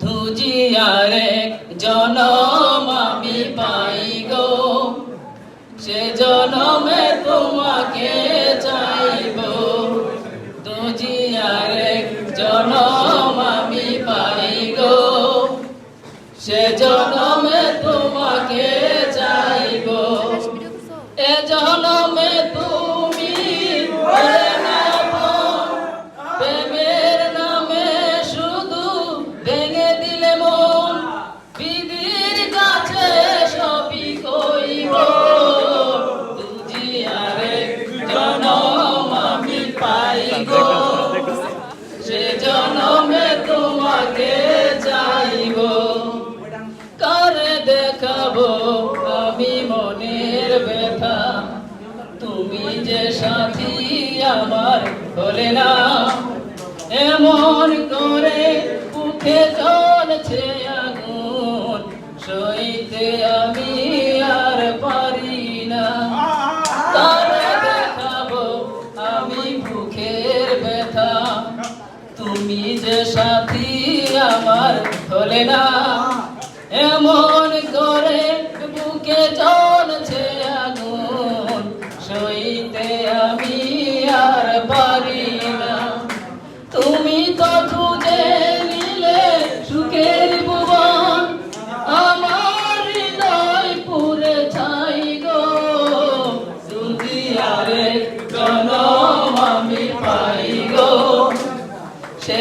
দুজিয়ার এক জনম আমি পাই গো, সে জনমে তোমাকে চাইব। দুজিয়ার এক জনম আমি পাই গো, সে জনমে তোমাকে চাইব। এ জনমে তুমি প্রেমের নামে শুধু ভেঙে দিলে মন, বিধির কাছে সবই কইব। দুজিয়ার এক জনম আমি পাই গো, সে জনমে তোমাকে চাইব। কারে দেখাবো আমি মনের ব্যথা, তুমি যে সাথী আমার হলে না। এমন করে বুকে জ্বলছে আগুন, সইতে আমি আর পারি না। কারে দেখাবো আমি বুকের ব্যথা, তুমি যে সাথী আমার হলে না। এমন করে বুকে জ্বলছে আগুন, সইতে আমি আর পারি না। তুমি তো খুঁজে নিলে সুখের ভুবন, আমার হৃদয় পুরে ছাই গো। দুজিয়ার এক জনম আমি পাই গো, সে